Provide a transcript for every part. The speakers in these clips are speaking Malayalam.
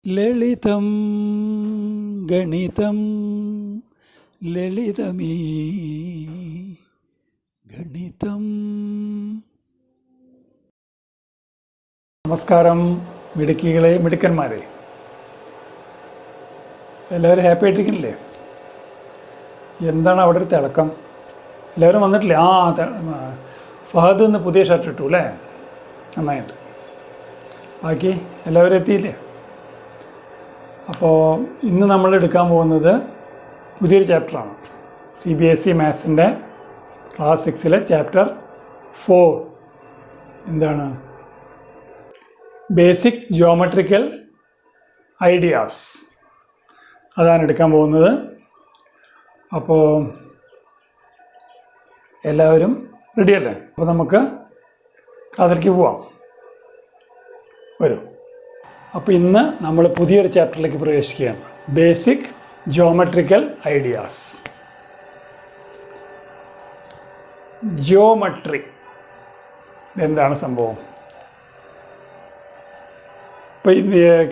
ലളിതം ഗണിതം ലളിതമീ ഗണിതം. നമസ്കാരം മിടുക്കികളെ, മിടുക്കന്മാരെ, എല്ലാവരും ഹാപ്പി ആയിട്ടിരിക്കണില്ലേ? എന്താണ് അവിടെ ഒരു തിളക്കം? എല്ലാവരും വന്നിട്ടില്ലേ? ഫഹദ് ഇന്ന് പുതിയ ഷർട്ട് ഇട്ടു അല്ലേ? നന്നായിട്ട്. ബാക്കി എല്ലാവരും എത്തിയില്ലേ? അപ്പോൾ ഇന്ന് നമ്മൾ എടുക്കാൻ പോകുന്നത് പുതിയൊരു ചാപ്റ്ററാണ്. CBSE മാത്സിൻ്റെ ക്ലാസ് 6 ചാപ്റ്റർ 4. എന്താണ്? Basic geometrical ideas. അതാണ് എടുക്കാൻ പോകുന്നത്. അപ്പോൾ എല്ലാവരും റെഡിയല്ലേ? അപ്പോൾ നമുക്ക് ക്ലാസ്സിലേക്ക് പോവാം. വരും. അപ്പോൾ ഇന്ന് നമ്മൾ പുതിയൊരു ചാപ്റ്ററിലേക്ക് പ്രവേശിക്കുകയാണ്. Basic geometrical ideas. ജിയോമെട്രി എന്താണ് സംഭവം? ഇപ്പോൾ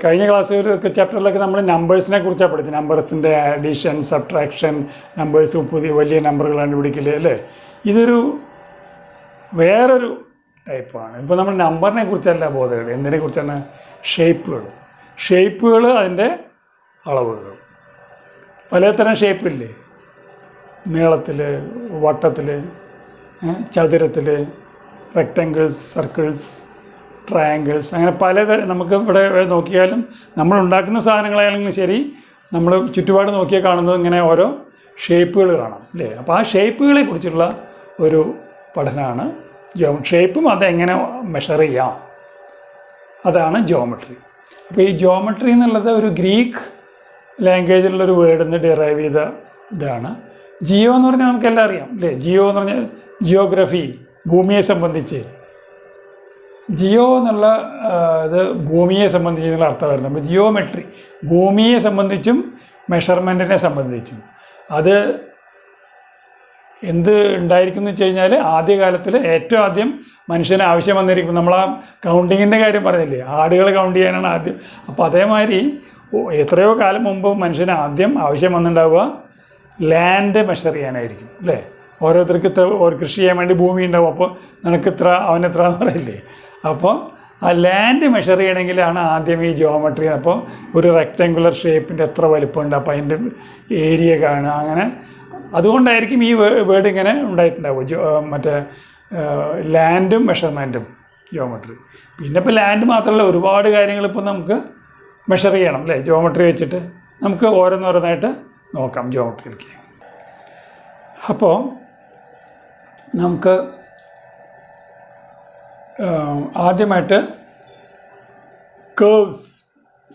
കഴിഞ്ഞ ക്ലാസ്സുകളിലൊക്കെ ചാപ്റ്ററിലൊക്കെ നമ്മൾ നമ്പേഴ്സിനെ കുറിച്ചാണ് പഠിച്ചത്. നമ്പേഴ്സിൻ്റെ അഡീഷൻ, സബ്ട്രാക്ഷൻ, നമ്പേഴ്സ് പുതിയ വലിയ നമ്പറുകൾ കണ്ടുപിടിക്കൽ അല്ലേ? ഇതൊരു വേറൊരു ടൈപ്പാണ്. ഇപ്പോൾ നമ്മൾ നമ്പറിനെ കുറിച്ചല്ല ബോധം. എന്തിനെ കുറിച്ചാണ്? ഷേപ്പുകൾ, അതിൻ്റെ അളവുകൾ. പലതരം ഷേപ്പില്ലേ? നീളത്തിൽ, വട്ടത്തിൽ, ചതുരത്തിൽ, റെക്റ്റാങ്കിൾസ്, സർക്കിൾസ്, ട്രയാങ്കിൾസ്, അങ്ങനെ പലതരം. നമുക്ക് ഇവിടെ നോക്കിയാലും നമ്മൾ ഉണ്ടാക്കുന്ന സാധനങ്ങളായാലും ശരി, നമ്മൾ ചുറ്റുപാട് നോക്കിയാൽ കാണുന്നത് ഇങ്ങനെ ഓരോ ഷേപ്പുകൾ കാണാം അല്ലേ? അപ്പോൾ ആ ഷേപ്പുകളെ കുറിച്ചുള്ള ഒരു പഠനമാണ് ഷേപ്പും അതെങ്ങനെ മെഷർ ചെയ്യാം, അതാണ് ജിയോമെട്രി. അപ്പോൾ ഈ ജിയോമെട്രി എന്നുള്ളത് ഒരു ഗ്രീക്ക് ലാംഗ്വേജിലുള്ളൊരു വേർഡിൽ നിന്ന് ഡിറൈവ് ചെയ്ത ഇതാണ്. ജിയോ എന്ന് പറഞ്ഞാൽ നമുക്കെല്ലാം അറിയാം അല്ലേ? ജിയോ എന്ന് പറഞ്ഞാൽ ജിയോഗ്രഫി, ഭൂമിയെ സംബന്ധിച്ച്. ജിയോ എന്നുള്ള ഇത് ഭൂമിയെ സംബന്ധിച്ചുള്ള അർത്ഥം വരുന്നത്. അപ്പോൾ ജിയോമെട്രി ഭൂമിയെ സംബന്ധിച്ചും മെഷർമെൻറ്റിനെ സംബന്ധിച്ചും. അത് എന്ത് ഉണ്ടായിരിക്കും എന്ന് വെച്ച് കഴിഞ്ഞാൽ, ആദ്യകാലത്തിൽ ഏറ്റവും ആദ്യം മനുഷ്യന് ആവശ്യം വന്നിരിക്കും. നമ്മൾ ആ കൗണ്ടിങ്ങിൻ്റെ കാര്യം പറഞ്ഞില്ലേ, ആടുകൾ കൗണ്ട് ചെയ്യാനാണ് ആദ്യം. അപ്പോൾ അതേമാതിരി എത്രയോ കാലം മുമ്പ് മനുഷ്യന് ആദ്യം ആവശ്യം വന്നിട്ടുണ്ടാവുക ലാൻഡ് മെഷർ ചെയ്യാനായിരിക്കും അല്ലേ? ഓരോരുത്തർക്ക് ഇത്ര കൃഷി ചെയ്യാൻ വേണ്ടി ഭൂമി ഉണ്ടാവും. അപ്പോൾ നിനക്കിത്ര അവനെത്ര എന്ന് പറയില്ലേ? അപ്പോൾ ആ ലാൻഡ് മെഷർ ചെയ്യണമെങ്കിലാണ് ആദ്യം ഈ ജിയോമെട്രി. അപ്പോൾ ഒരു റെക്റ്റാങ്കുലർ ഷേപ്പിൻ്റെ എത്ര വലിപ്പമുണ്ട്, അപ്പോൾ അതിൻ്റെ ഏരിയ കാണുക. അങ്ങനെ അതുകൊണ്ടായിരിക്കും ഈ വേർഡ് ഇങ്ങനെ ഉണ്ടായിട്ടുണ്ടാവും. മറ്റേ ലാൻഡും മെഷർമെൻറ്റും ജിയോമെട്രി. പിന്നെ ഇപ്പോൾ ലാൻഡ് മാത്രമല്ല, ഒരുപാട് കാര്യങ്ങൾ ഇപ്പോൾ നമുക്ക് മെഷർ ചെയ്യണം അല്ലേ? ജിയോമെട്രി വെച്ചിട്ട് നമുക്ക് ഓരോന്നോരോന്നായിട്ട് നോക്കാം ജിയോമെട്രിയിലേക്ക്. അപ്പോൾ നമുക്ക് ആദ്യമായിട്ട് കേർവ്സ്,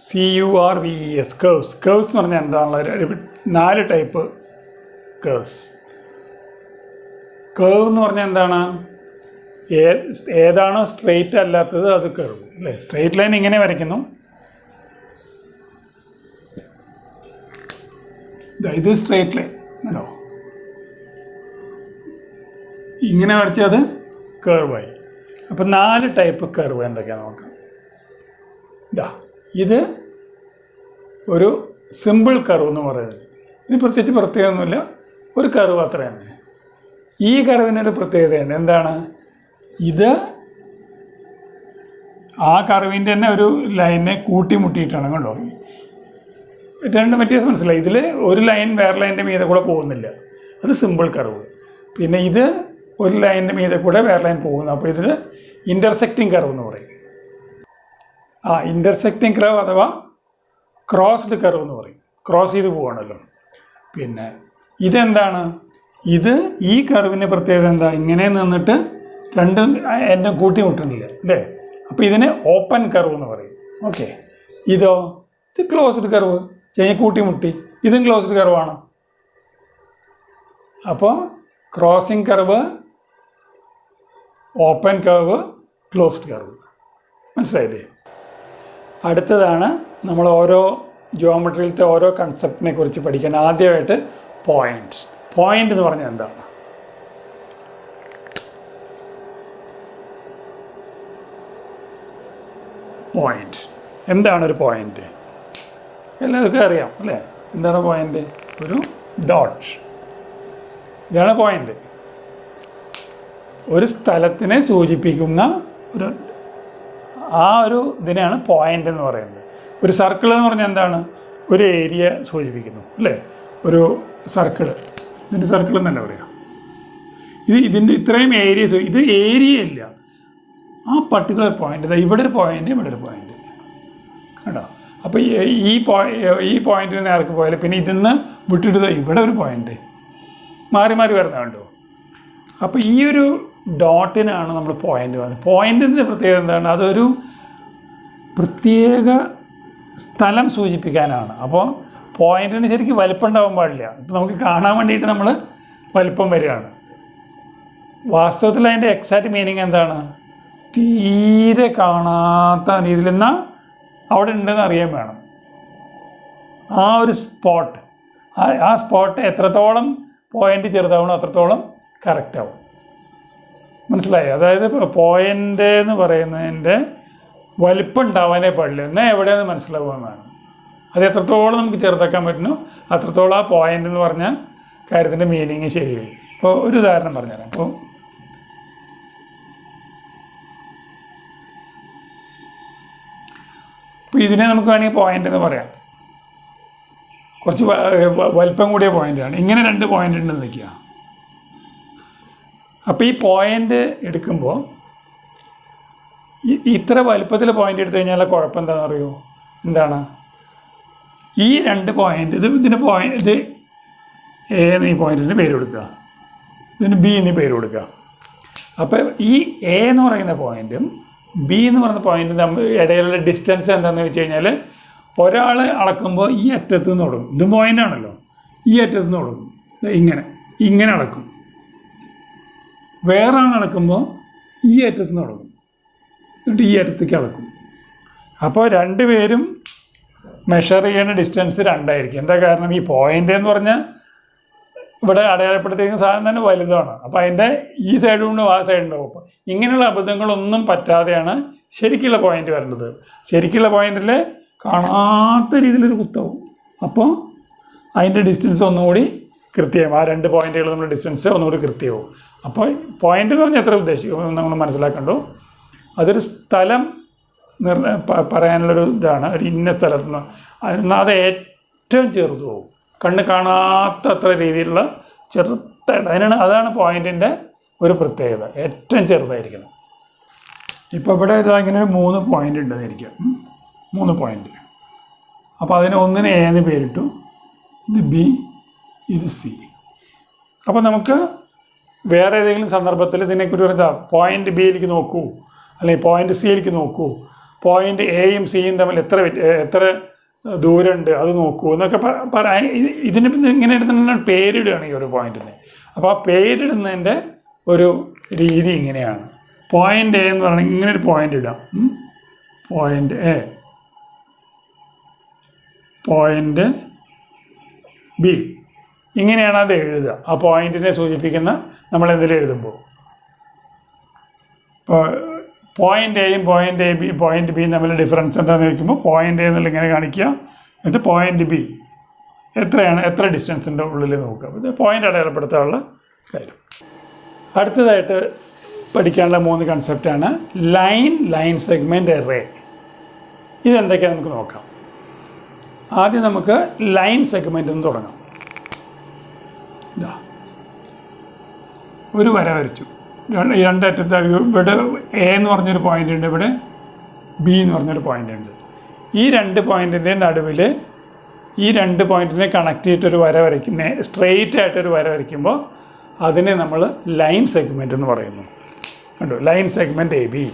CURVES, കേർവ്സ് എന്ന് പറഞ്ഞാൽ എന്താണുള്ളത്? 4 ടൈപ്പ് കേർവ്സ്. കേർവ് എന്ന് പറഞ്ഞാൽ എന്താണ്? ഏതാണോ സ്ട്രെയിറ്റ് അല്ലാത്തത് അത് കേർവ് അല്ലേ? സ്ട്രെയിറ്റ് ലൈൻ ഇങ്ങനെ വരയ്ക്കുന്നു, ഇത് സ്ട്രെയിറ്റ് ലൈൻ ആണോ? ഇങ്ങനെ വരച്ചാൽ അത് കേർവായി. അപ്പം 4 ടൈപ്പ് കേർവ് എന്തൊക്കെയാണ് നോക്കാം. ഇത് ഒരു സിമ്പിൾ കർവ് എന്ന് പറയുന്നത്. ഇത് പ്രത്യേകിച്ച് പ്രത്യേകമൊന്നുമില്ല, ഒരു കർവ് അത്ര തന്നെ. ഈ കർവിനൊരു പ്രത്യേകതയുണ്ട്. എന്താണ്? ഇത് ആ കർവിൻ്റെ തന്നെ ഒരു ലൈനെ കൂട്ടിമുട്ടിയിട്ടാണ്. കണ്ടോ? രണ്ട് വ്യത്യാസം മനസ്സിലായി. ഇതിൽ ഒരു ലൈൻ വേറെ ലൈനിൻ്റെ മീതെ കൂടെ പോകുന്നില്ല, അത് സിമ്പിൾ കർവ്. പിന്നെ ഇത് ഒരു ലൈനിൻ്റെ മീതെ കൂടെ വേറെ ലൈൻ പോകുന്നു, അപ്പോൾ ഇതിൽ ഇൻ്റർസെക്റ്റിംഗ് കർവ് എന്ന് പറയും. ഇൻ്റർസെക്റ്റിംഗ് കർവ് അഥവാ ക്രോസ്ഡ് കർവ് എന്ന് പറയും. ക്രോസ് ചെയ്ത് പോവാണല്ലോ. പിന്നെ ഇതെന്താണ്? ഈ കർവിൻ്റെ പ്രത്യേകത എന്താ? ഇങ്ങനെ നിന്നിട്ട് രണ്ട് എന്നെ കൂട്ടിമുട്ടുന്നില്ല അല്ലേ? അപ്പോൾ ഇതിന് ഓപ്പൺ കർവ് എന്ന് പറയും. ഓക്കെ. ഇത് ക്ലോസ്ഡ് കർവ്, കൂട്ടിമുട്ടി. ഇതും ക്ലോസ്ഡ് കർവാണ്. അപ്പോൾ crossing curve, open curve, closed curve. മനസ്സിലായില്ലേ? അടുത്തതാണ് നമ്മൾ ഓരോ ജിയോമെട്രിയിലത്തെ ഓരോ കൺസെപ്റ്റിനെ കുറിച്ച് പഠിക്കാൻ. ആദ്യമായിട്ട് പോയിന്റ് എന്ന് പറഞ്ഞാൽ എന്താണ്? പോയിന്റ് എന്താണ് ഒരു പോയിന്റ്? എല്ലാവർക്കും അറിയാം അല്ലേ? എന്താണ് പോയിൻ്റ്? ഒരു ഡോട്ട്. ഇതാണ് പോയിൻ്റ്. ഒരു സ്ഥലത്തിനെ സൂചിപ്പിക്കുന്ന ഒരു ഇതിനെയാണ് പോയിൻ്റ് എന്ന് പറയുന്നത്. ഒരു സർക്കിൾ എന്ന് പറഞ്ഞാൽ എന്താണ്? ഒരു ഏരിയ സൂചിപ്പിക്കുന്നു അല്ലേ? ഒരു സർക്കിൾ, ഇതിൻ്റെ സർക്കിൾ എന്നല്ല പറയാം. ഇതിൻ്റെ ഇത്രയും ഏരിയ ഇത് ഏരിയ ഇല്ല, ആ പർട്ടിക്കുലർ പോയിൻ്റ്. ഇവിടെ ഒരു പോയിൻ്റ്, ഇവിടെ ഒരു പോയിൻ്റ് കേട്ടോ. അപ്പോൾ ഈ പോയിന്റിന് നേർക്ക് പോയാൽ പിന്നെ ഇതിന്ന് വിട്ടിട്ട് ഇവിടെ ഒരു പോയിൻ്റ് മാറി മാറി വരുന്നത് കണ്ടോ. അപ്പോൾ ഈ ഒരു ഡോട്ടിനാണ് നമ്മൾ പോയിൻ്റ് പറയുന്നത്. പോയിൻ്റിൻ്റെ പ്രത്യേകത എന്താണ്? അതൊരു പ്രത്യേക സ്ഥലം സൂചിപ്പിക്കാനാണ്. അപ്പോൾ പോയിന്റിന് ശരിക്കും വലിപ്പം ഉണ്ടാവാൻ പാടില്ല. ഇപ്പം നമുക്ക് കാണാൻ വേണ്ടിയിട്ട് നമ്മൾ വലിപ്പം വരികയാണ്. വാസ്തവത്തിൽ അതിൻ്റെ എക്സാക്റ്റ് മീനിങ് എന്താണ്? തീരെ കാണാത്ത രീതിയിൽ എന്നാൽ അവിടെ ഉണ്ടെന്ന് അറിയാൻ വേണം. ആ ഒരു സ്പോട്ട്, ആ സ്പോട്ട് എത്രത്തോളം പോയിൻ്റ് ചെറുതാവണോ അത്രത്തോളം കറക്റ്റ് ആവും. മനസ്സിലായി? അതായത് പോയിൻ്റ് എന്ന് പറയുന്നതിൻ്റെ വലിപ്പം ഉണ്ടാവാനേ പാടില്ല, എന്നാൽ എവിടെയെന്ന് മനസ്സിലാവുകയും വേണം. അത് എത്രത്തോളം നമുക്ക് ചെറുതാക്കാൻ പറ്റുന്നു അത്രത്തോളം ആ പോയിൻ്റ് എന്ന് പറഞ്ഞ കാര്യത്തിൻ്റെ മീനിങ് ശരിയായി. ഇപ്പോൾ ഒരു ഉദാഹരണം പറഞ്ഞുതരാം. ഇപ്പോൾ ഇതിനെ നമുക്ക് വേണമെങ്കിൽ പോയിൻ്റ് എന്ന് പറയാം. കുറച്ച് വലിപ്പം കൂടിയ പോയിൻ്റാണ്. ഇങ്ങനെ രണ്ട് പോയിൻ്റ് ഉണ്ടെന്ന് വയ്ക്കുക. അപ്പോൾ ഈ പോയിൻ്റ് എടുക്കുമ്പോൾ ഇത്ര വലിപ്പത്തിൽ പോയിൻ്റ് എടുത്തു കഴിഞ്ഞാൽ കുഴപ്പം എന്താണെന്ന് അറിയുമോ? എന്താണ്? ഈ രണ്ട് പോയിൻ്റ്, ഇതിന് പോയിൻ്റ്, ഇത് എ എന്ന് ഈ പോയിൻറ്റിന് പേര് കൊടുക്കുക, ഇതിന് ബി എന്ന് പേര് കൊടുക്കുക. അപ്പോൾ ഈ എ എന്ന് പറയുന്ന പോയിൻറ്റും ബി എന്ന് പറയുന്ന പോയിൻറ്റും തമ്മിൽ ഇടയിലുള്ള ഡിസ്റ്റൻസ് എന്താണെന്ന് വെച്ച് കഴിഞ്ഞാൽ, ഒരാൾ അളക്കുമ്പോൾ ഈ അറ്റത്ത് നിന്ന് തുടങ്ങും, ഇതും പോയിൻ്റാണല്ലോ, ഈ അറ്റത്ത് നിന്ന് തുടങ്ങും, ഇങ്ങനെ അളക്കും. വേറെ ആൾ അളക്കുമ്പോൾ ഈ അറ്റത്ത് നിന്ന് തുടങ്ങും, എന്നിട്ട് ഈ അറ്റത്തേക്ക് അളക്കും. അപ്പോൾ രണ്ടുപേരും മെഷർ ചെയ്യുന്ന ഡിസ്റ്റൻസ് രണ്ടായിരിക്കും. എന്താ കാരണം? ഈ പോയിൻ്റ് എന്ന് പറഞ്ഞാൽ ഇവിടെ അടയാളപ്പെടുത്തിയിരിക്കുന്ന സാധനം തന്നെ വലുതാണ്. അപ്പോൾ അതിൻ്റെ ഈ സൈഡും ഉണ്ടാവും, ആ സൈഡും ഉണ്ടാവും. അപ്പോൾ ഇങ്ങനെയുള്ള അബദ്ധങ്ങളൊന്നും പറ്റാതെയാണ് ശരിക്കുള്ള പോയിൻ്റ് വരുന്നത്. ശരിക്കുള്ള പോയിൻ്റിൽ കാണാത്ത രീതിയിലൊരു കുത്താവും. അപ്പോൾ അതിൻ്റെ ഡിസ്റ്റൻസ് ഒന്നുകൂടി കൃത്യമാവും. ആ രണ്ട് പോയിൻ്റുകൾ നമ്മുടെ ഡിസ്റ്റൻസ് ഒന്നുകൂടി കൃത്യമാവും. അപ്പോൾ പോയിൻ്റ് എന്ന് പറഞ്ഞാൽ എത്ര ഉദ്ദേശിക്കും നമ്മൾ മനസ്സിലാക്കണ്ടോ? അതൊരു സ്ഥലം പറയാനുള്ളൊരു ഇതാണ്. ഒരു ഇന്ന സ്ഥലത്ത് നിന്ന് എന്നാൽ അത് ഏറ്റവും ചെറുതുമാവും, കണ്ണ് കാണാത്ത അത്ര രീതിയിലുള്ള ചെറുതായിട്ട്. അതാണ് പോയിൻറ്റിൻ്റെ ഒരു പ്രത്യേകത, ഏറ്റവും ചെറുതായിരിക്കണം. ഇപ്പോൾ ഇവിടെ ഇങ്ങനെ ഒരു 3 പോയിൻ്റ് ഉണ്ടെന്നിരിക്കാം, 3 പോയിൻ്റ്. അപ്പോൾ അതിന് ഒന്നിന് എ എന്ന് പേരിട്ടു, ഇത് ബി, ഇത് സി. അപ്പോൾ നമുക്ക് വേറെ ഏതെങ്കിലും സന്ദർഭത്തിൽ ഇതിനെക്കുറിച്ച് പറഞ്ഞാൽ പോയിൻ്റ് ബിയിലേക്ക് നോക്കൂ, അല്ലെങ്കിൽ പോയിൻ്റ് സിയിലേക്ക് നോക്കൂ, പോയിൻ്റ് എയും സിയും തമ്മിൽ എത്ര ദൂരമുണ്ട് അത് നോക്കൂ എന്നൊക്കെ പറയാൻ. ഇതിന് ഇങ്ങനെ ഇടുന്ന പേരിടുകയാണ് ഈ ഒരു പോയിൻറ്റിന്. അപ്പോൾ ആ പേരിടുന്നതിൻ്റെ ഒരു രീതി ഇങ്ങനെയാണ്. പോയിൻ്റ് എ എന്ന് പറഞ്ഞാൽ ഇങ്ങനെ ഒരു പോയിൻ്റ് ഇടാം, പോയിൻ്റ് എ, പോയിൻ്റ് ബി, ഇങ്ങനെയാണ് അത് എഴുതുക. ആ പോയിൻറ്റിനെ സൂചിപ്പിക്കുന്ന നമ്മൾ എന്തെങ്കിലും എഴുതുമ്പോൾ ഇപ്പോൾ പോയിൻ്റ് എയും പോയിൻ്റ് ബിയും തമ്മിൽ ഡിഫറൻസ് എന്താണെന്ന് ചോദിക്കുമ്പോൾ പോയിൻ്റ് എ എന്നുള്ള ഇങ്ങനെ കാണിക്കുക, എന്നിട്ട് പോയിൻ്റ് ബി എത്ര ഡിസ്റ്റൻസിൻ്റെ ഉള്ളിൽ നോക്കുക. ഇത് പോയിൻ്റ് അടയാളപ്പെടുത്താനുള്ള കാര്യം. അടുത്തതായിട്ട് പഠിക്കാനുള്ള 3 കൺസെപ്റ്റാണ് ലൈൻ സെഗ്മെൻറ്റ് എറേ. ഇതെന്തൊക്കെയാണ് നമുക്ക് നോക്കാം. ആദ്യം നമുക്ക് ലൈൻ സെഗ്മെൻറ്റ് എന്ന് തുടങ്ങാം. ഇതാ ഒരു വര വരച്ചു, രണ്ടറ്റത്ത് ഇവിടെ എ എന്ന് പറഞ്ഞൊരു പോയിൻ്റ് ഉണ്ട്, ഇവിടെ ബി എന്ന് പറഞ്ഞൊരു പോയിൻ്റ് ഉണ്ട്. ഈ 2 പോയിൻറ്റിൻ്റെ നടുവിൽ ഈ 2 പോയിൻറ്റിനെ കണക്ട് ചെയ്തിട്ടൊരു വര വരയ്ക്കുന്ന, സ്ട്രെയിറ്റ് ആയിട്ടൊരു വര വരയ്ക്കുമ്പോൾ അതിനെ നമ്മൾ ലൈൻ സെഗ്മെൻറ്റ് എന്ന് പറയുന്നു. കണ്ടോ, ലൈൻ സെഗ്മെൻറ്റ് എ ബി.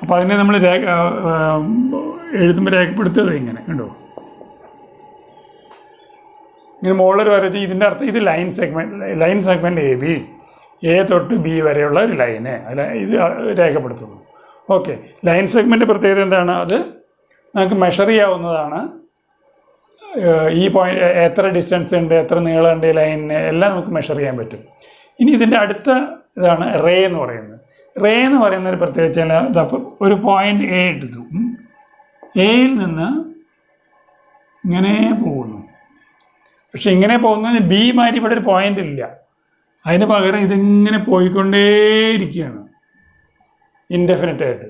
അപ്പോൾ അതിനെ നമ്മൾ എഴുതുമ്പോൾ രേഖപ്പെടുത്തുന്നത് ഇങ്ങനെ കണ്ടോ, ഇങ്ങനെ മുകളിലൊരു വരച്ച്. ഇതിൻ്റെ അർത്ഥം ഇത് line segment A B, A തൊട്ട് ബി വരെയുള്ള ഒരു ലൈന് ഇത് രേഖപ്പെടുത്തുന്നു. ഓക്കെ, ലൈൻ സെഗ്മെൻറ്റ് പ്രത്യേകത എന്താണ്? അത് നമുക്ക് മെഷർ ചെയ്യാവുന്നതാണ്. ഈ പോയിൻ്റ് എത്ര ഡിസ്റ്റൻസ് ഉണ്ട്, എത്ര നീളമുണ്ട് ഈ ലൈനിന്, എല്ലാം നമുക്ക് മെഷർ ചെയ്യാൻ പറ്റും. ഇനി ഇതിൻ്റെ അടുത്ത ഇതാണ് റേ എന്ന് പറയുന്നത്. റേ എന്ന് പറയുന്നൊരു പ്രത്യേകിച്ച് ഒരു പോയിൻ്റ് എ എടുത്തു, എയിൽ നിന്ന് ഇങ്ങനെ പോകുന്നു. പക്ഷെ ഇങ്ങനെ പോകുന്നതിന് ബി മാതിരി ഇവിടെ ഒരു പോയിന്റ് ഇല്ല. അതിന് പകരം ഇതിങ്ങനെ പോയിക്കൊണ്ടേയിരിക്കുകയാണ് ഇൻഡെഫിനിറ്റ് ആയിട്ട്.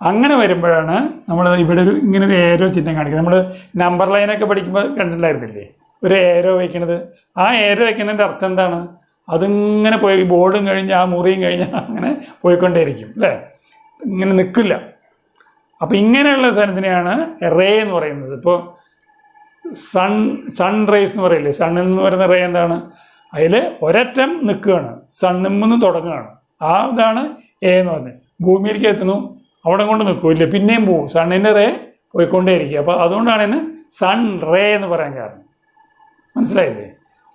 അങ്ങനെ വരുമ്പോഴാണ് നമ്മൾ ഇവിടെ ഇങ്ങനെ ഒരു ഏരോ ചിഹ്നം കാണിക്കുന്നത്. നമ്മൾ നമ്പർ ലൈനൊക്കെ പഠിക്കുമ്പോൾ കണ്ടിട്ടുണ്ടായിരുന്നില്ലേ ഒരു ഏരോ വയ്ക്കണത്? ആ ഏരോ വയ്ക്കുന്നതിൻ്റെ അർത്ഥം എന്താണ്? അതിങ്ങനെ പോയി ബോർഡും കഴിഞ്ഞ് ആ മുറിയും കഴിഞ്ഞ് അങ്ങനെ പോയിക്കൊണ്ടേയിരിക്കും അല്ലേ, ഇങ്ങനെ നിൽക്കില്ല. അപ്പോൾ ഇങ്ങനെയുള്ള സാധനത്തിനെയാണ് റേ എന്ന് പറയുന്നത്. ഇപ്പോൾ സൺ റേസ് എന്ന് പറയില്ലേ, സണ്ണിൽ നിന്ന് വരുന്ന റേ എന്താണ്? അതിൽ ഒരറ്റം നിൽക്കുകയാണ്, സണ്ണിൽ നിന്ന് തുടങ്ങുകയാണ്. ആ ഇതാണ് എ എന്ന് പറഞ്ഞത്. ഭൂമിയിലേക്ക് എത്തുന്നു, അവിടെ കൊണ്ട് നിൽക്കില്ല, പിന്നെയും പോവും, സണ്ണിൻ്റെ റേ പോയിക്കൊണ്ടേയിരിക്കുക. അപ്പോൾ അതുകൊണ്ടാണ് ഇതിന് സൺ റേ എന്ന് പറയാൻ കാരണം. മനസ്സിലായില്ലേ?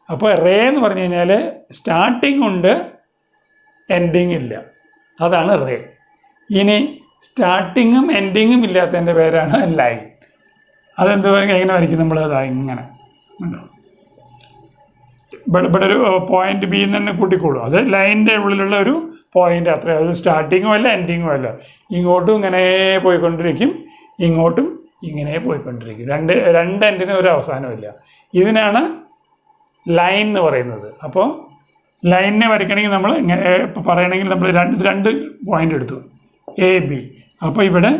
അപ്പോൾ റേ എന്ന് പറഞ്ഞു കഴിഞ്ഞാൽ സ്റ്റാർട്ടിങ് ഉണ്ട്, എൻഡിങ് ഇല്ല, അതാണ് റേ. ഇനി സ്റ്റാർട്ടിങ്ങും എൻഡിങ്ങും ഇല്ലാത്തതിൻ്റെ പേരാണ് ലൈൻ. അതെന്ത് എങ്ങനെ വരയ്ക്കും നമ്മൾ? അതാ ഇങ്ങനെ ഉണ്ടോ, ഇവിടെ ഒരു പോയിന്റ് ബി എന്ന് തന്നെ കൂട്ടിക്കോളൂ. അത് ലൈനിൻ്റെ ഉള്ളിലുള്ള ഒരു പോയിന്റ് അത്ര. അത് സ്റ്റാർട്ടിങ്ങും അല്ല എൻഡിങ്ങും അല്ല. ഇങ്ങോട്ടും ഇങ്ങനെ പോയിക്കൊണ്ടിരിക്കും, ഇങ്ങോട്ടും ഇങ്ങനെ പോയിക്കൊണ്ടിരിക്കും. രണ്ട് എൻഡിനും ഒരു അവസാനമില്ല. ഇതിനാണ് ലൈൻ എന്ന് പറയുന്നത്. അപ്പോൾ ലൈനിനെ വരയ്ക്കണമെങ്കിൽ നമ്മൾ ഇപ്പോൾ പറയണമെങ്കിൽ നമ്മൾ രണ്ട് പോയിന്റ് എടുത്തു, എ ബി. അപ്പോൾ ഇവിടെ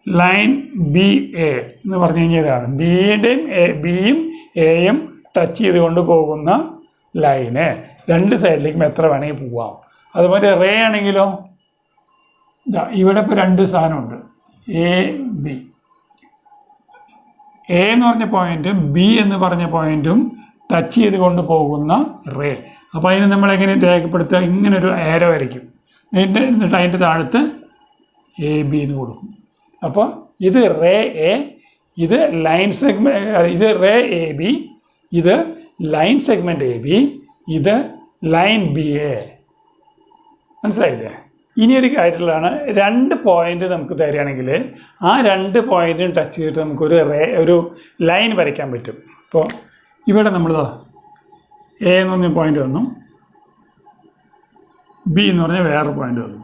ലൈൻ ബി എ എന്ന് പറഞ്ഞു കഴിഞ്ഞാൽ ഇതാണ് ബിയും എയും ടച്ച് ചെയ്തുകൊണ്ട് പോകുന്ന ലൈന്. രണ്ട് സൈഡിലേക്കും എത്ര വേണമെങ്കിൽ പോവാം. അതുപോലെ റേ ആണെങ്കിലോ ഇവിടെ ഇപ്പോൾ രണ്ട് സാധനമുണ്ട്, എ ബി. എ എന്ന് പറഞ്ഞ പോയിന്റും ബി എന്ന് പറഞ്ഞ പോയിന്റും ടച്ച് ചെയ്തുകൊണ്ട് പോകുന്ന റേ. അപ്പോൾ അതിന് നമ്മൾ എങ്ങനെ രേഖപ്പെടുത്തുക? ഇങ്ങനൊരു ഏരോ വരയ്ക്കും, എന്നിട്ട് അതിൻ്റെ താഴത്ത് എ ബി എന്ന് കൊടുക്കും. അപ്പോൾ ഇത് റേ എ, ഇത് ലൈൻ സെഗ്മെൻറ്റ്, ഇത് റേ എ ബി, ഇത് ലൈൻ സെഗ്മെൻറ്റ് എ ബി, ഇത് ലൈൻ ബി എ. മനസ്സിലായില്ലേ? ഇനിയൊരു കാര്യത്തിലാണ്, രണ്ട് പോയിന്റ് നമുക്ക് തരികയാണെങ്കിൽ ആ രണ്ട് പോയിന്റും ടച്ച് ചെയ്തിട്ട് നമുക്കൊരു ഒരു ലൈൻ വരയ്ക്കാൻ പറ്റും. ഇപ്പോൾ ഇവിടെ നമ്മൾ എ എന്ന് പറഞ്ഞ പോയിന്റ് വന്നു, ബി എന്ന് പറഞ്ഞാൽ വേറെ പോയിന്റ് വന്നു.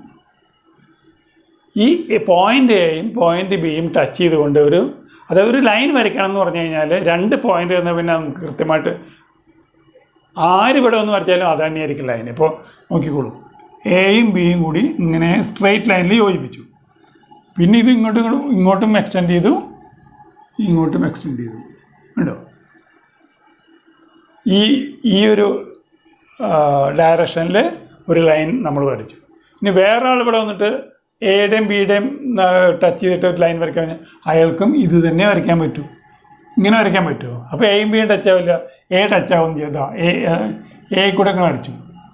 ഈ പോയിന്റ് എയും പോയിന്റ് ബിയും ടച്ച് ചെയ്തുകൊണ്ട് അതായത് ഒരു ലൈൻ വരയ്ക്കണം എന്ന് പറഞ്ഞു കഴിഞ്ഞാൽ രണ്ട് പോയിന്റ് തന്നാൽ പിന്നെ നമുക്ക് കൃത്യമായിട്ട് ആരിവിടെ ഒന്ന് വരച്ചാലും അത് തന്നെയായിരിക്കും ലൈൻ. ഇപ്പോൾ നോക്കിക്കോളൂ, എയും ബിയും കൂടി ഇങ്ങനെ സ്ട്രെയിറ്റ് ലൈനിൽ യോജിപ്പിച്ചു. പിന്നെ ഇത് ഇങ്ങോട്ടും എക്സ്റ്റെൻഡ് ചെയ്തു, ഇങ്ങോട്ടും എക്സ്റ്റെൻഡ് ചെയ്തു. ഉണ്ടോ? ഈ ഒരു ഡയറക്ഷനിൽ ഒരു ലൈൻ നമ്മൾ വരച്ചു. ഇനി വേറെ ആൾ ഇവിടെ വന്നിട്ട് എയുടെയും ബിയുടെയും ടച്ച് ചെയ്തിട്ട് ഒരു ലൈൻ വരയ്ക്കാൻ കഴിഞ്ഞാൽ അയാൾക്കും ഇത് തന്നെ വരയ്ക്കാൻ പറ്റൂ. ഇങ്ങനെ വരയ്ക്കാൻ പറ്റുമോ? അപ്പോൾ എയും ബിയും ടച്ച് ആവില്ല, എ ടച്ച് ആവും ചെയ്താ എ കൂടെ ഒക്കെ വരച്ചു.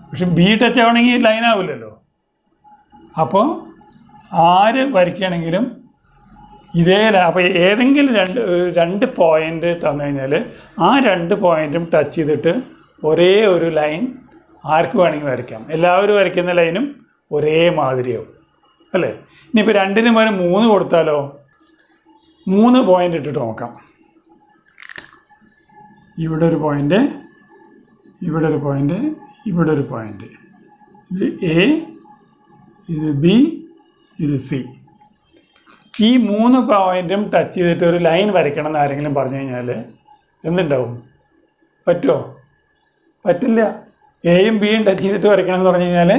പക്ഷെ ബി ടച്ച് ആവണമെങ്കിൽ ലൈൻ ആവില്ലല്ലോ. അപ്പോൾ ആര് വരയ്ക്കുകയാണെങ്കിലും ഇതേ അപ്പോൾ ഏതെങ്കിലും രണ്ട് പോയിന്റ് തന്നു കഴിഞ്ഞാൽ ആ രണ്ട് പോയിന്റും ടച്ച് ചെയ്തിട്ട് ഒരേ ഒരു ലൈൻ ആർക്ക് വേണമെങ്കിൽ വരയ്ക്കാം. എല്ലാവരും വരയ്ക്കുന്ന ലൈനും ഒരേ മാതിരിയാവും അല്ലേ? ഇനിയിപ്പോൾ രണ്ടിനും വരെ 3 കൊടുത്താലോ? 3 പോയിന്റ് ഇട്ടിട്ട് നോക്കാം. ഇവിടെ ഒരു പോയിന്റ്, ഇവിടെ ഒരു പോയിന്റ്, ഇവിടെ ഒരു പോയിന്റ്. ഇത് എ, ഇത് ബി, ഇത് സി. ഈ 3 പോയിന്റും ടച്ച് ചെയ്തിട്ട് ഒരു ലൈൻ വരയ്ക്കണം എന്ന് ആരെങ്കിലും പറഞ്ഞു കഴിഞ്ഞാൽ എന്തുണ്ടാവും? പറ്റുമോ? പറ്റില്ല. എയും ബിയും ടച്ച് ചെയ്തിട്ട് വരയ്ക്കണം എന്ന് പറഞ്ഞു കഴിഞ്ഞാൽ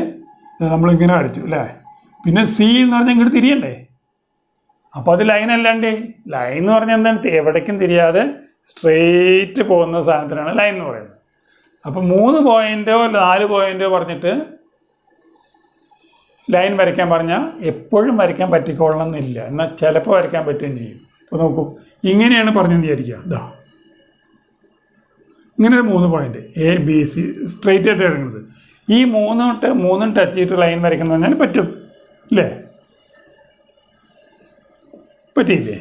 നമ്മളിങ്ങനെ വരച്ചു അല്ലേ? പിന്നെ സി എന്ന് പറഞ്ഞാൽ ഇങ്ങോട്ട് തിരിയണ്ടേ? അപ്പോൾ അത് ലൈൻ അല്ലാണ്ടേ. ലൈൻ എന്ന് പറഞ്ഞാൽ എന്താണ്? എവിടേക്കും തിരിയാതെ സ്ട്രെയിറ്റ് പോകുന്ന സാധനത്തിനാണ് ലൈൻ എന്ന് പറയുന്നത്. അപ്പോൾ 3 പോയിന്റോ 4 പോയിന്റോ പറഞ്ഞിട്ട് ലൈൻ വരയ്ക്കാൻ പറഞ്ഞാൽ എപ്പോഴും വരയ്ക്കാൻ പറ്റിക്കൊള്ളണം എന്നില്ല. എന്നാൽ ചിലപ്പോൾ വരയ്ക്കാൻ പറ്റുകയും ചെയ്യും. അപ്പോൾ നോക്കൂ, ഇങ്ങനെയാണ് പറഞ്ഞെന്ന് വിചാരിക്കുക. ഇതാ ഇങ്ങനെ ഒരു 3 point A B C straight ആയിട്ട് എടുക്കുന്നത്. ഈ മൂന്നും ടച്ച് ചെയ്തിട്ട് ലൈൻ വരയ്ക്കണം എന്ന് പറഞ്ഞാൽ പറ്റും അല്ലേ? പറ്റിയില്ലേ?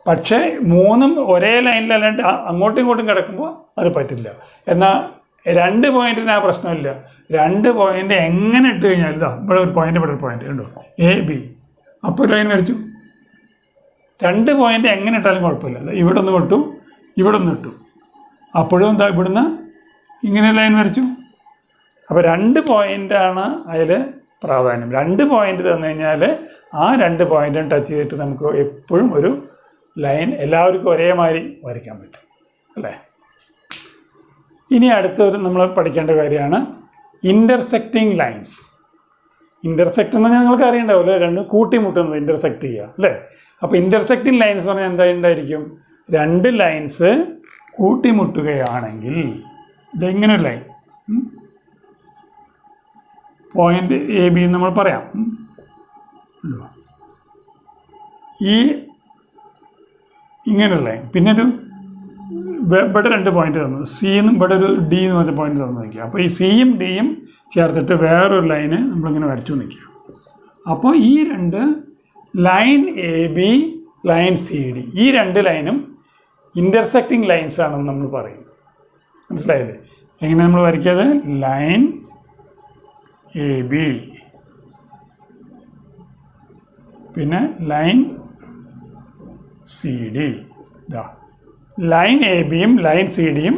പക്ഷേ 3ഉം ഒരേ ലൈനിലല്ലാണ്ട് അങ്ങോട്ടും ഇങ്ങോട്ടും കിടക്കുമ്പോൾ അത് പറ്റില്ല. എന്നാൽ 2 പോയിന്റിന് ആ പ്രശ്നമില്ല. 2 പോയിന്റ് എങ്ങനെ ഇട്ട് കഴിഞ്ഞാൽ ഇതാ ഇവിടെ ഒരു പോയിന്റ്, ഇവിടെ ഒരു പോയിന്റ് ഉണ്ടോ, എ ബി. അപ്പോൾ ലൈൻ വരച്ചു. 2 പോയിന്റ് എങ്ങനെ ഇട്ടാലും കുഴപ്പമില്ല. ഇവിടെ ഒന്ന് ഇട്ടു, ഇവിടെ ഒന്ന് ഇട്ടു, അപ്പോഴും എന്താ ഇവിടുന്ന് ഇങ്ങനെ ലൈൻ വരച്ചു. അപ്പോൾ 2 പോയിൻ്റാണ് അതിൽ പ്രാധാന്യം. 2 പോയിന്റ് തന്നു കഴിഞ്ഞാൽ ആ 2 പോയിന്റും ടച്ച് ചെയ്തിട്ട് നമുക്ക് എപ്പോഴും ഒരു ലൈൻ എല്ലാവർക്കും ഒരേമാതിരി വരയ്ക്കാൻ പറ്റും അല്ലേ. ഇനി അടുത്തൊരു നമ്മൾ പഠിക്കേണ്ട കാര്യമാണ് ഇൻ്റർസെക്റ്റിംഗ് ലൈൻസ്. ഇൻ്റർസെക്റ്റ് എന്ന് പറഞ്ഞാൽ നിങ്ങൾക്ക് അറിയണ്ടാവില്ല, രണ്ടും കൂട്ടിമുട്ടുന്നത് ഇൻ്റർസെക്റ്റ് ചെയ്യുക അല്ലേ. അപ്പോൾ ഇൻ്റർസെക്റ്റിംഗ് ലൈൻസ് പറഞ്ഞാൽ എന്തായിട്ടുണ്ടായിരിക്കും, രണ്ട് ലൈൻസ് കൂട്ടിമുട്ടുകയാണെങ്കിൽ ഇതെങ്ങനെ ഒരു ലൈൻ പോയിന്റ് എ ബി നമ്മൾ പറയാം. ഈ ഇങ്ങനൊരു ലൈൻ, പിന്നെ ഒരു ഇവിടെ രണ്ട് പോയിന്റ് തന്നു, സി എന്നും ഇവിടെ ഒരു ഡി എന്ന് പറഞ്ഞ പോയിന്റ് തന്നു നിൽക്കുക. അപ്പോൾ ഈ സിയും ഡിയും ചേർത്തിട്ട് വേറൊരു ലൈന് നമ്മളിങ്ങനെ വരച്ചു നിൽക്കുക. അപ്പോൾ ഈ രണ്ട് line A B, line C D, ഈ രണ്ട് ലൈനും ഇൻ്റർസെക്റ്റിംഗ് ലൈൻസ് ആണെന്ന് നമ്മൾ പറയും. മനസ്സിലായില്ലേ? എങ്ങനെ നമ്മൾ വരയ്ക്കുന്നത്, ലൈൻ എ ബി പിന്നെ ലൈൻ സി ഡി. ഇതാ ലൈൻ എ ബിയും ലൈൻ സി ഡിയും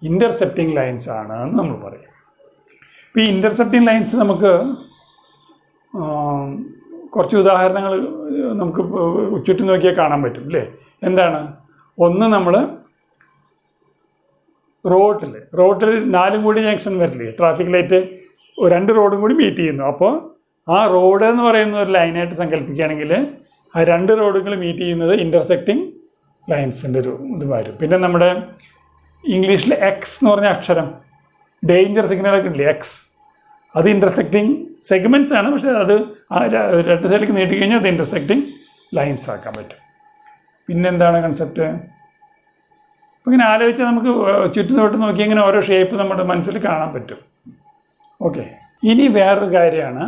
ഇൻ്റർസെപ്റ്റിംഗ് ലൈൻസ് ആണ് എന്ന് നമ്മൾ പറയും. ഇപ്പോൾ ഈ ഇൻ്റർസെപ്റ്റിംഗ് ലൈൻസ് നമുക്ക് കുറച്ച് ഉദാഹരണങ്ങൾ നമുക്ക് ചുറ്റും നോക്കിയാൽ കാണാൻ പറ്റും അല്ലേ. എന്താണ്, ഒന്ന് നമ്മൾ റോഡിൽ 4 കൂടി ജംഗ്ഷൻ വരില്ലേ, ട്രാഫിക് ലൈറ്റ് 2 റോഡും കൂടി മീറ്റ് ചെയ്യുന്നു. അപ്പോൾ ആ റോഡ് എന്ന് പറയുന്ന ഒരു ലൈനായിട്ട് സങ്കല്പിക്കുകയാണെങ്കിൽ ആ 2 റോഡുകൾ മീറ്റ് ചെയ്യുന്നത് ഇൻ്റർസെക്റ്റിംഗ് ലൈൻസിൻ്റെ ഒരു ഇത് വരും. പിന്നെ നമ്മുടെ ഇംഗ്ലീഷിൽ എക്സ് എന്ന് പറഞ്ഞ അക്ഷരം, ഡേഞ്ചർ സിഗ്നലൊക്കെ ഇല്ലേ, എക്സ്, അത് ഇൻ്റർസെക്റ്റിംഗ് സെഗ്മെൻറ്റ്സ് ആണ്. പക്ഷേ അത് ആ 2 സൈഡിലേക്ക് നീട്ടി കഴിഞ്ഞാൽ അത് ഇൻ്റർസെക്റ്റിംഗ് ലൈൻസ് ആക്കാൻ പറ്റും. പിന്നെന്താണ് കൺസെപ്റ്റ്, അപ്പോൾ ഇങ്ങനെ ആലോചിച്ചാൽ നമുക്ക് ചുറ്റും നോക്കി ഇങ്ങനെ ഓരോ ഷേപ്പ് നമ്മുടെ മനസ്സിൽ കാണാൻ പറ്റും. ഓക്കെ, ഇനി വേറൊരു കാര്യമാണ്,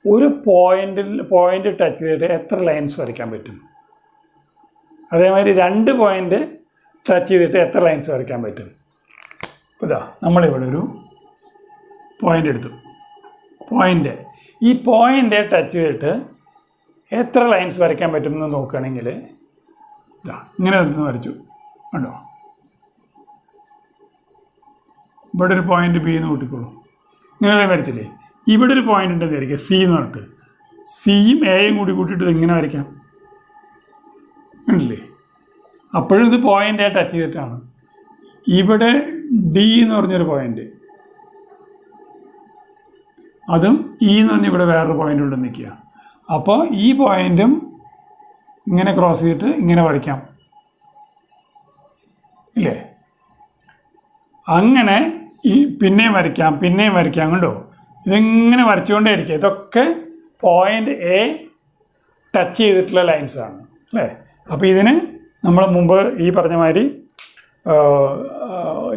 ഒരു പോയിന്റ് ടച്ച് ചെയ്തിട്ട് എത്ര ലൈൻസ് വരയ്ക്കാൻ പറ്റും. അതേമാതിരി 2 പോയിന്റ് ടച്ച് ചെയ്തിട്ട് എത്ര ലൈൻസ് വരയ്ക്കാൻ പറ്റും. ഇപ്പോൾ ഇതാ നമ്മളിവിടെ ഒരു പോയിന്റ് എടുത്തു, ഈ പോയിന്റ് ടച്ച് ചെയ്തിട്ട് എത്ര ലൈൻസ് വരയ്ക്കാൻ പറ്റുമെന്ന് നോക്കുകയാണെങ്കിൽ ഇതാ ഇങ്ങനെ വരച്ചു കണ്ടോ. ഇവിടെ ഒരു പോയിന്റ് ബി എന്ന് കൂട്ടിക്കോളൂ, ഇങ്ങനെ വരച്ചില്ലേ. ഇവിടെ ഒരു പോയിന്റ് ഉണ്ടെന്ന് വിചാരിക്കുക, സി എന്ന് പറഞ്ഞിട്ട്, സിയും എയും കൂടി കൂട്ടിയിട്ട് ഇങ്ങനെ വരയ്ക്കാം ഉണ്ടല്ലേ. അപ്പോഴും ഇത് പോയിൻ്റ് ടച്ച് ചെയ്തിട്ടാണ്. ഇവിടെ ഡി എന്ന് പറഞ്ഞൊരു പോയിന്റ്, അതും ഇ എന്ന് പറഞ്ഞ് ഇവിടെ വേറൊരു പോയിന്റ് കൊണ്ട് നിൽക്കുക. അപ്പോൾ ഈ പോയിന്റും ഇങ്ങനെ ക്രോസ് ചെയ്തിട്ട് ഇങ്ങനെ വരയ്ക്കാം ഇല്ലേ. അങ്ങനെ ഈ പിന്നെയും വരയ്ക്കാം കണ്ടോ. ഇതിങ്ങനെ വരച്ചുകൊണ്ടേ ഇരിക്കുക. ഇതൊക്കെ പോയിന്റ് എ ടച്ച് ചെയ്തിട്ടുള്ള ലൈൻസാണ് അല്ലേ. അപ്പോൾ ഇതിന് നമ്മൾ മുമ്പ് ഈ പറഞ്ഞ മാതിരി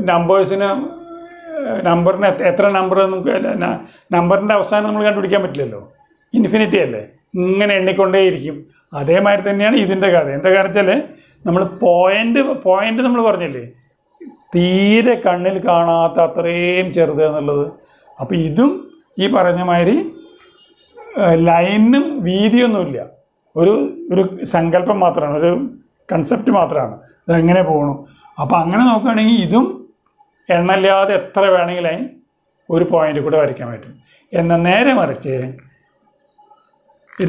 നമ്പറിന് എത്ര നമ്പർ നമുക്ക് നമ്പറിൻ്റെ അവസാനം നമ്മൾ കണ്ടുപിടിക്കാൻ പറ്റില്ലല്ലോ, ഇൻഫിനിറ്റി അല്ലേ, ഇങ്ങനെ എണ്ണിക്കൊണ്ടേയിരിക്കും. അതേമാതിരി തന്നെയാണ് ഇതിൻ്റെ കഥ. എന്താ കാരണം വെച്ചാൽ നമ്മൾ പോയിന്റ് നമ്മൾ പറഞ്ഞില്ലേ, തീരെ കണ്ണിൽ കാണാത്ത അത്രയും ചെറുത് എന്നുള്ളത്. അപ്പോൾ ഇതും ഈ പറഞ്ഞ മാതിരി ലൈനും വീതിയൊന്നുമില്ല, ഒരു സങ്കല്പം മാത്രമാണ്, ഒരു കൺസെപ്റ്റ് മാത്രമാണ്, ഇതെങ്ങനെ പോകണം. അപ്പോൾ അങ്ങനെ നോക്കുകയാണെങ്കിൽ ഇതും എണ്ണല്ലാതെ എത്ര വേണമെങ്കിൽ ലൈൻ ഒരു പോയിന്റ് കൂടെ വരയ്ക്കാൻ പറ്റും. എന്നാൽ നേരെ മറിച്ച്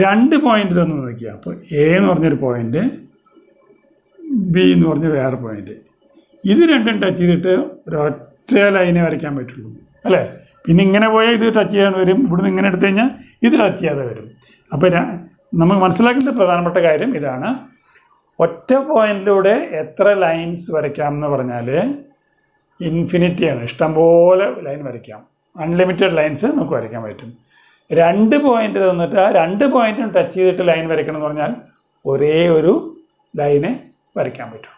2 പോയിന്റ് തന്നു നോക്കിയാൽ, അപ്പോൾ എ എന്ന് പറഞ്ഞൊരു പോയിന്റ്, ബി എന്ന് പറഞ്ഞ വേറെ പോയിന്റ്, ഇത് രണ്ടും ടച്ച് ചെയ്തിട്ട് ഒരൊറ്റ ലൈനെ വരയ്ക്കാൻ പറ്റുള്ളൂ അല്ലേ. പിന്നെ ഇങ്ങനെ പോയാൽ ഇത് ടച്ച് ചെയ്യാൻ വരും, ഇവിടുന്ന് ഇങ്ങനെ എടുത്തു കഴിഞ്ഞാൽ ഇത് ടച്ച് ചെയ്യാതെ വരും. അപ്പോൾ നമുക്ക് മനസ്സിലാക്കേണ്ട പ്രധാനപ്പെട്ട കാര്യം ഇതാണ്, ഒറ്റ പോയിന്റിലൂടെ എത്ര ലൈൻസ് വരയ്ക്കാം എന്ന് പറഞ്ഞാൽ ഇൻഫിനിറ്റിയാണ്, ഇഷ്ടംപോലെ ലൈൻ വരയ്ക്കാം, അൺലിമിറ്റഡ് ലൈൻസ് നമുക്ക് വരയ്ക്കാൻ പറ്റും. 2 പോയിന്റ് തന്നിട്ട് ആ 2 പോയിന്റും ടച്ച് ചെയ്തിട്ട് ലൈൻ വരയ്ക്കണം എന്ന് പറഞ്ഞാൽ ഒരേ ഒരു ലൈന് വരയ്ക്കാൻ പറ്റും.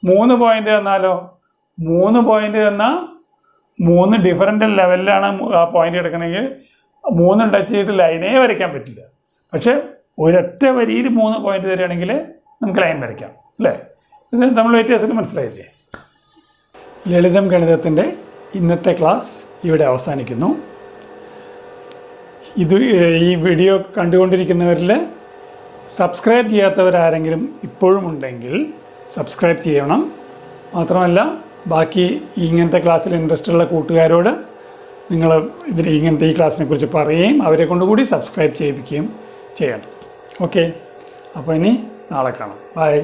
3 പോയിന്റ് തന്നാലോ, 3 പോയിന്റ് തന്നാൽ 3 ഡിഫറൻ്റ് ലെവലിലാണ് ആ പോയിന്റ് എടുക്കണമെങ്കിൽ 3 ടച്ച് ചെയ്തിട്ട് ലൈനേ വരയ്ക്കാൻ പറ്റില്ല. പക്ഷേ ഒരൊറ്റ വരിയിൽ 3 പോയിന്റ് തരികയാണെങ്കിൽ നമുക്ക് ലൈൻ വരയ്ക്കാം അല്ലേ. ഇത് നമ്മൾ വ്യത്യാസം മനസ്സിലായില്ലേ. ലളിതം ഗണിതത്തിൻ്റെ ഇന്നത്തെ ക്ലാസ് ഇവിടെ അവസാനിക്കുന്നു. ഈ വീഡിയോ കണ്ടുകൊണ്ടിരിക്കുന്നവരിൽ സബ്സ്ക്രൈബ് ചെയ്യാത്തവരാരെങ്കിലും ഇപ്പോഴും ഉണ്ടെങ്കിൽ സബ്സ്ക്രൈബ് ചെയ്യണം. മാത്രമല്ല ബാക്കി ഇങ്ങനത്തെ ക്ലാസ്സിൽ ഇൻട്രസ്റ്റ് ഉള്ള കൂട്ടുകാരോട് നിങ്ങൾ ഇങ്ങനത്തെ ഈ ക്ലാസ്സിനെ കുറിച്ച് പറയുകയും അവരെ കൊണ്ടുകൂടി സബ്സ്ക്രൈബ് ചെയ്യിപ്പിക്കുകയും ചെയ്യണം. ഓക്കെ, അപ്പോൾ ഇനി നാളെ കാണാം. ബൈ.